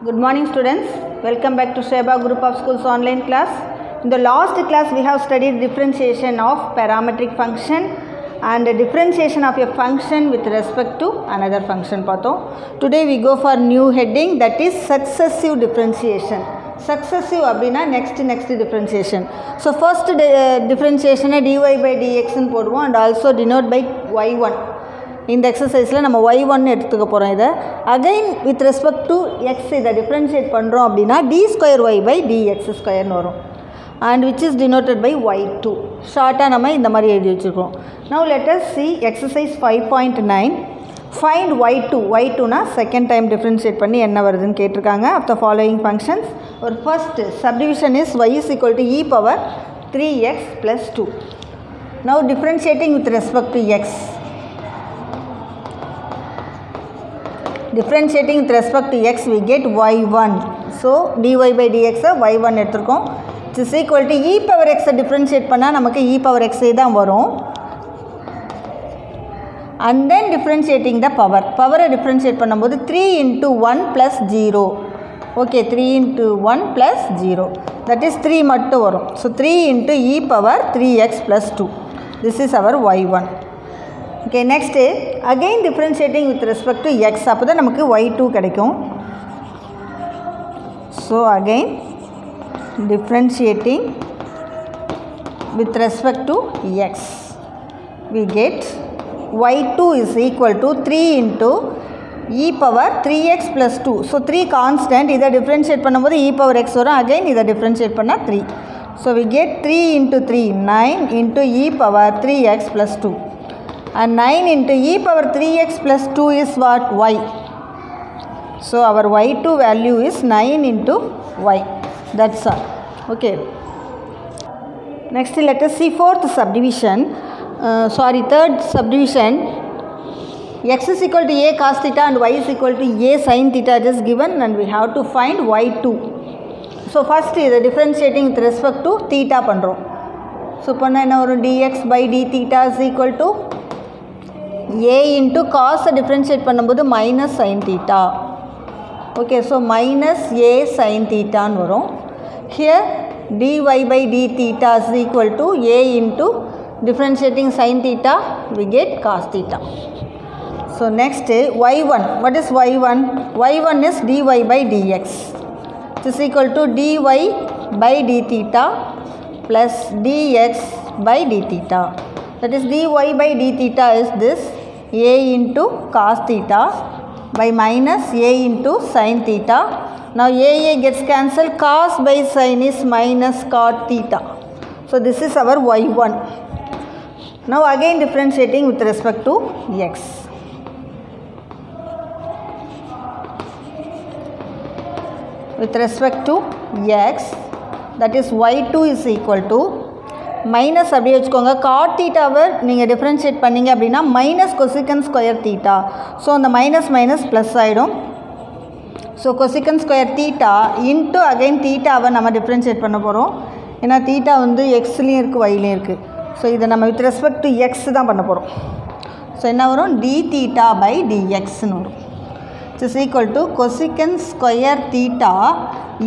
Good morning students, welcome back to Sheba Group of Schools online class. In the last class we have studied differentiation of parametric function and differentiation of a function with respect to another function. Today we go for new heading, that is successive differentiation. Successive abina next differentiation. So first differentiation dy by dx and also denote by y1. In the exercise la நம்ம y1 எடுத்துக்க போறோம். இத again with respect to x இத differentiate பண்றோம் அப்படினா d square y by dx square னு வரும், and which is denoted by y2. ஷார்ட்டா நம்ம இந்த மாதிரி எழுதி வச்சிருக்கோம். Now let us see exercise 5.9. find y2 னா second time differentiate பண்ணி என்ன வருதுன்னு கேட்டிருக்காங்க. of the following functions, or first subdivision is y is equal to e power 3x plus 2. Now differentiating with respect to x. Differentiating with respect to x we get y1. So dy by dx y1 எடுத்துக்கோம். It is equal to e power x differentiate பண்ணா நமக்கு e power x தான் வரும். And then differentiating the power. Power differentiate பண்ணும்போது 3 into 1 plus 0. Okay, 3 into 1 plus 0. That is 3 மட்டும் வரும். So 3 into e power 3x plus 2. This is our y1. Okay, next again differentiating with respect to x, அப்போதான் நமக்கு y2 கிடைக்கும். So again differentiating with respect to x, we get y2 is equal to 3 into e power 3x plus 2. So 3 constant, இதை differentiate பண்ணும்போது e power x வரும், again இதை differentiate பண்ணா 3. So we get 3 into 3, 9 into e power 3x plus 2. And 9 into e power 3x plus 2 is what? Y. So our y2 value is 9 into y. That's all. Okay. Next let us see third subdivision. X is equal to a cos theta and y is equal to a sin theta is given, and we have to find y2. So first the differentiating with respect to theta பண்றோம். So பண்ணா என்ன வரும்? dx by d theta is equal to a into cos differentiate பண்ணும்போது minus sin theta. Okay, so minus a sin theta னு வரும். Here dy by d theta is equal to a into differentiating sin theta, we get cos theta. So next y1. What is y1? y1 is dy by dx. It is equal to dy by d theta plus dx by d theta. That is dy by d theta is this a into cos theta by minus a into sin theta. Now a gets cancelled, cos by sin is minus cot theta. So this is our y1. Now again differentiating with respect to x. With respect to x, that is y2 is equal to minus அப்படியே வச்சுக்கோங்க, cot thetaவை நீங்கள் differentiate பண்ணீங்க அப்படின்னா minus cosecant square theta. So அந்த minus minus plus ஆகிடும். So cosecant square theta into again thetaவை நம்ம differentiate பண்ண போகிறோம். ஏன்னா theta வந்து xலேயும் இருக்குது yலேயும் இருக்குது. ஸோ இதை நம்ம with respect to x தான் பண்ண போகிறோம். ஸோ என்ன வரும்? d theta by dxன்னு வரும். It is equal to cosecant square theta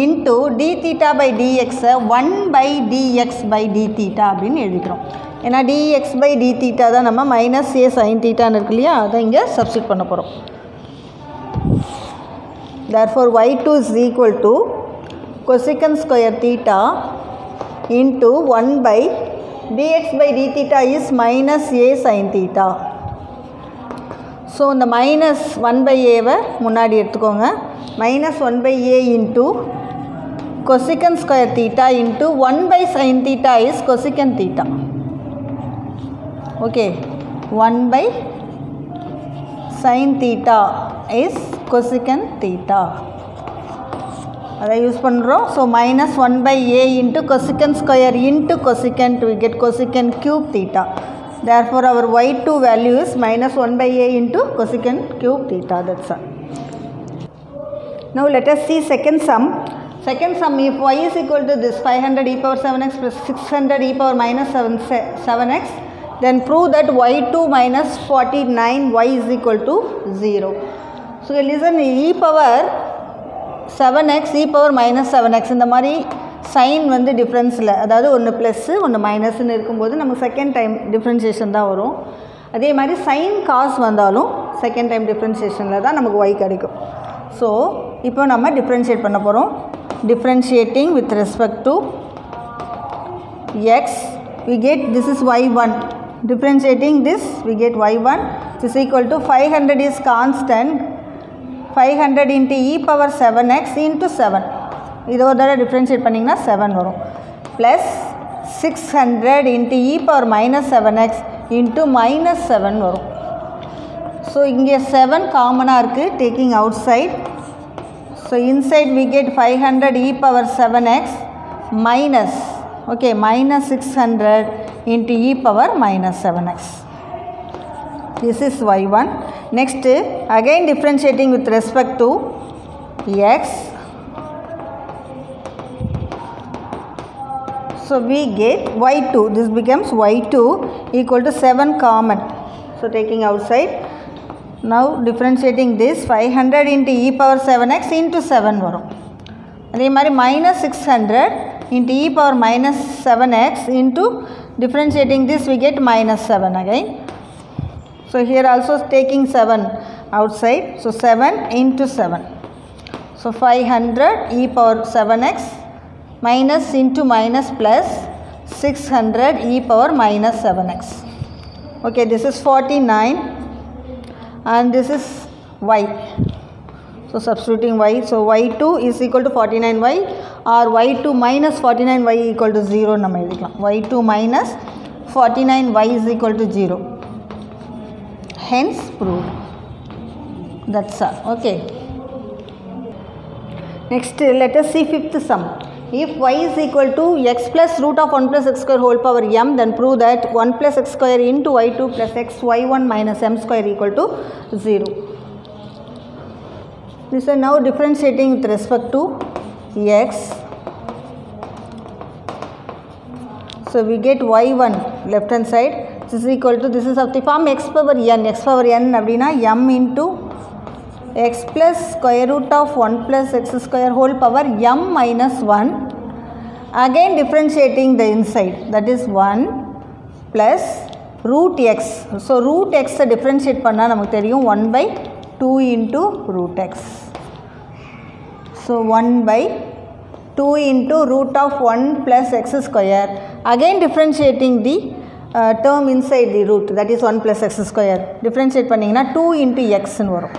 into d theta by dx 1 by dx by d theta அப்படின்னு எழுதிக்கிறோம். ஏன்னா dx by d theta தான் நம்ம minus a sin theta ன்னு இருக்கு இல்லையா, அதை இங்கே சப்ஸ்டிட் பண்ண போகிறோம். Therefore y2 is equal to cosecant square theta into 1 by dx by d theta is minus a sin theta. So இந்த மைனஸ் 1 by a முன்னாடி எடுத்துக்கோங்க. minus 1 by a into cosecant square theta into 1 by sin theta is cosecant theta. Okay, 1 by sin theta is cosecant theta. அதை use பண்ணுறோம். So minus 1 by a into cosecant square into cosecant, we get cosecant cube theta. Therefore our y2 value is minus 1 by a into cosecant cube theta. That's all. Now let us see second sum. Second sum, if y is equal to this 500 e power 7x plus 600 e power minus 7x, then prove that y2 minus 49 y is equal to 0. So listen, e power 7x e power minus 7x இந்த மாதிரி sign வந்து டிஃப்ரென்ஸில், அதாவது ஒன்று plus ஒன்று மைனஸ்ன்னு இருக்கும்போது நமக்கு second time differentiation தான் வரும். அதே மாதிரி சைன் காஸ் வந்தாலும் செகண்ட் டைம் டிஃப்ரென்ஷியேஷனில் தான் நமக்கு y கிடைக்கும். ஸோ இப்போ நம்ம டிஃப்ரென்ஷியேட் பண்ண போகிறோம். Differentiating with respect to x, we get this is y1. Differentiating this, we get y1 which is equal to 500 is constant, 500 into e power 7x into 7. இது ஒரு தடவை டிஃப்ரென்ஷியேட் பண்ணிங்கன்னா 7 வரும். Plus 600 into e power minus 7x into minus 7 வரும். So இங்கே 7 காமனாக இருக்குது, taking out side. So inside we get 500 e power 7x minus, okay, minus 600 into e power minus 7x. This is y1. Next, again differentiating with respect to x. So we get y2. This becomes y2 equal to 7 common. So taking outside. Now differentiating this, 500 into e power 7x into 7 varum. அதே மாதிரி minus 600 into e power minus 7x into differentiating this, we get minus 7 again. So here also taking 7 outside. So 7 into 7. So 500 e power 7x minus into minus plus 600 e power minus 7x. Okay, this is 49 and this is y. So substituting y, so y2 is equal to 49y or y2 minus 49y equal to 0 நம்ம எழுதிக்கலாம். y2 minus 49y is equal to 0. Hence proved. That's all. Okay. Next, let us see fifth sum. If y is equal to x plus root of 1 plus x square whole power m, then prove that 1 plus x square into y2 plus x y1 minus m square equal to 0. This is now differentiating with respect to x. So we get y1 left hand side. This is equal to, this is of the form x power n. X power n அப்படினா m into x plus square root of 1 plus x square whole power m minus 1. Again differentiating the inside, that is 1 plus root x. So root x differentiate பண்ணா நமக்கு தெரியும் 1 by 2 into root x. So 1 by 2 into root of 1 plus x square. Again differentiating the term inside the root, that is 1 plus x square. Differentiate பண்ணிங்கன்னா 2 into x ன்னு வரும்.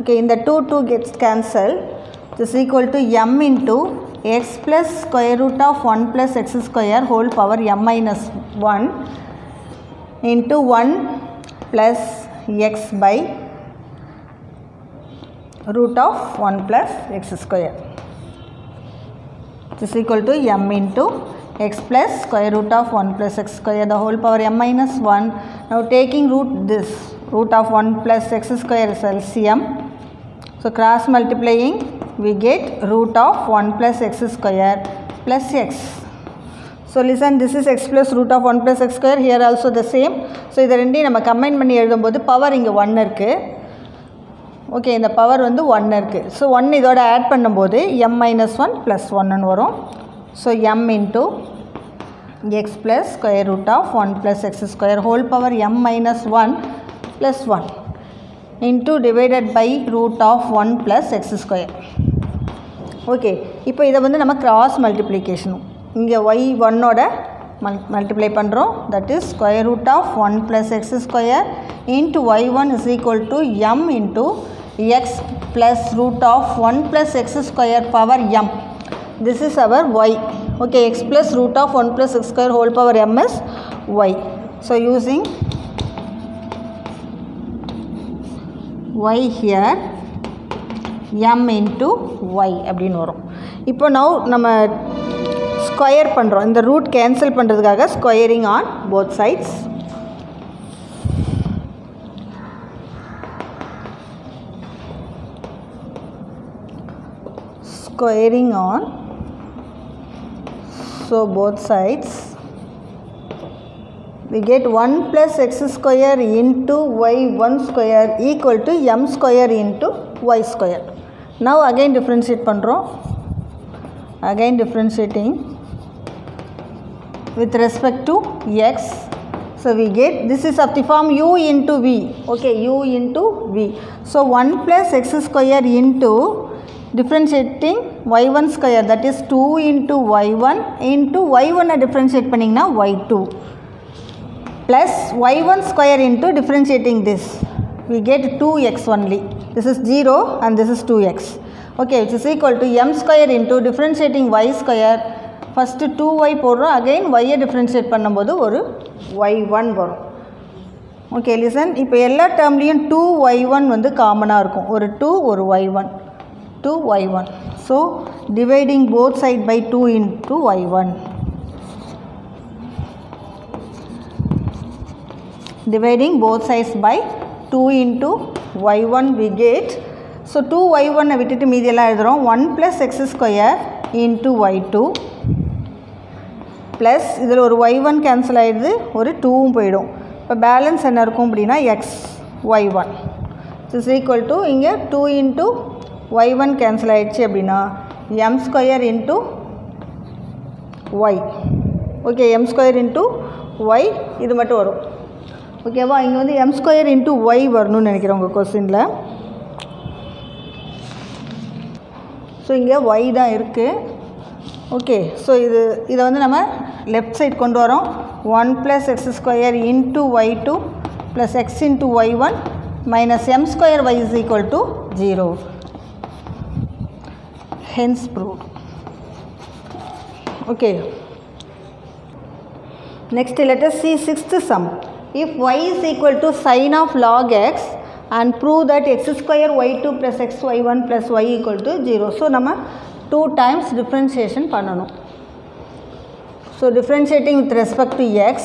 Okay, in the 2 gets cancelled. This is equal to m into x plus square root of 1 plus x square whole power m minus 1 into 1 plus x by root of 1 plus x square. This is equal to m into x plus square root of 1 plus x square the whole power m minus 1. Now taking root, this root of 1 plus x square is LCM. So cross multiplying, we get root of 1 plus x square plus x. So listen, this is x plus root of 1 plus x square, here also the same. So இதை ரெண்டையும் நம்ம combine பண்ணி எழுதும்போது power இங்கே 1 இருக்குது. Okay, இந்த power வந்து 1 இருக்குது. ஸோ 1 இதோட ஆட் பண்ணும்போது m minus 1 plus 1 வரும். So m into x plus square root of 1 plus x square whole power m minus 1 plus 1 into divided by root of 1 plus x square. Okay, இப்போ இதை வந்து நம்ம cross மல்டிப்ளிகேஷனும் இங்கே y1 ஓட multiply பண்ணுறோம். that is square root of 1 plus x square into y1 is equal to m into x plus root of 1 plus x square power m. This is our y. Okay, x plus root of 1 plus x square whole power m is y. So using y here, m into y அப்படின்னு வரும். இப்போ now நம்ம square பண்ணுறோம். இந்த root cancel பண்ணுறதுக்காக squaring on both sides. Squaring on, so both sides we get 1 plus x square into y1 square equal to m square into y square. Now again differentiate பண்ணுறோம். Again differentiating with respect to x. So we get, this is of the form u into v. Okay, u into v. So 1 plus x square into differentiating y1 square, that is 2 into y1 into y1 differentiate பண்ணிங்கன்னா y2 plus y1 square into differentiating this. We get 2x only. This is 0 and this is 2x. Okay, which is equal to m square into differentiating y square. First 2y போடுறோம், again y differentiate பண்ணும்போது ஒரு y1 வரும். Okay, listen. இப்போ எல்லா டேர்ம்லையும் 2y1 வந்து காமனாக இருக்கும். ஒரு 2 ஒரு y1. 2y1. So dividing both side by 2 into y1. Dividing both sides by 2 into y1 we get. So 2y1 விட்டுட்டு மீதி எல்லாம் எழுதுறோம். 1 plus x square into y2 plus இதில் ஒரு y1 கேன்சல் ஆகிடுது, ஒரு 2வும் போயிடும். இப்போ பேலன்ஸ் என்ன இருக்கும் அப்படின்னா x y1 is equal to இங்கே 2 into y1 கேன்சல் ஆகிடுச்சு அப்படின்னா m square into y. Okay, m square into y இது மட்டும் வரும். ஓகேவா, இங்கே வந்து m square into y வரணும்னு நினைக்கிறேன் உங்கள் கொஸ்டினில். ஸோ இங்கே y தான் இருக்குது. ஓகே, ஸோ இதை வந்து நம்ம லெஃப்ட் சைட் கொண்டு வரோம். 1 plus x square into y2 plus x into y1 minus m square y is equal to 0. Hence proved. Okay. Next let us see sixth sum. If y is equal to sin of log x and prove that x square y2 plus x y1 plus y equal to 0. So நம்ம 2 times differentiation பண்ணணும். So differentiating with respect to x,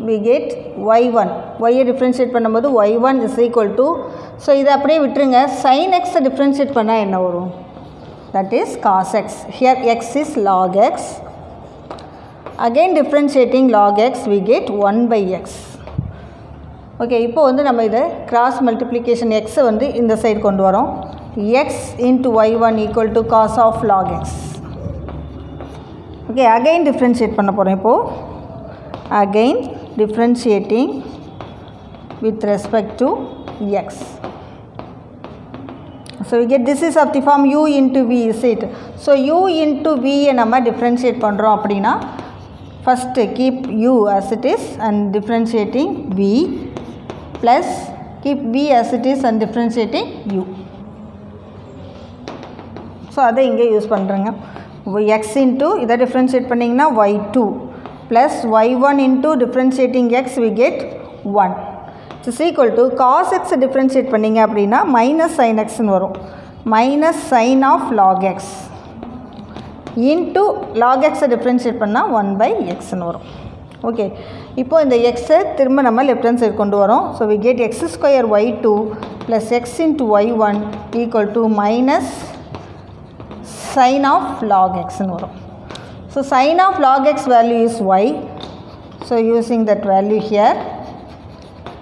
we get y1. y differentiate பண்ணும்போது y1 is equal to, so இதை அப்படியே விட்டுருங்க, sin x differentiate பண்ணால் என்ன வரும்? That is cos x. Here x is log x. Again differentiating log x we get 1 by x. Okay, இப்போ வந்து நம்ம இதை cross multiplication x வந்து இந்த சைடு கொண்டு வரோம். x into y1 equal to cos of log x. Okay, again differentiate பண்ண போகிறோம். இப்போ again differentiating with respect to x. So we get, this is of the form u into v, is it? So u into v நம்ம differentiate பண்ணுறோம் அப்படின்னா first keep u as it is and differentiating v plus keep v as it is and differentiating u. So அதை இங்கே use பண்ணுறேங்க. x into இதை differentiate பண்ணிங்கன்னா y2 plus y1 into differentiating x we get 1. It is equal to cos x differentiate பண்ணிங்க அப்படின்னா minus sin x வரும். Minus sin of log x into log x differentiate பண்ணால் 1 by x வரும். Okay, இப்போ இந்த x திரும்ப நம்ம left hand side கொண்டு வரோம். So we get x square y2 plus x into y1 equal to minus sin of log x வரும். So sin of log x value is y. So using that value here,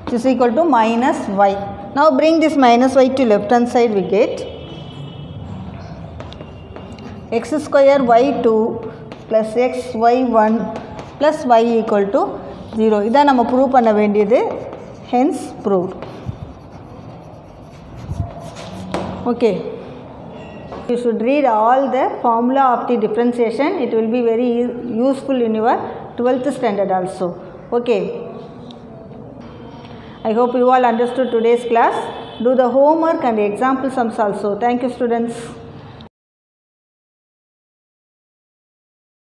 it is equal to minus y. Now bring this minus y to left hand side, we get x square y2 plus x y1 plus y equal to 0. இதான் நம்ம prove பண்ண வேண்டியது. Hence proved. Okay. You should read all the formula of the differentiation. It will be very useful in your 12th standard also. Okay. I hope you all understood today's class. Do the homework and the example sums also. Thank you, students.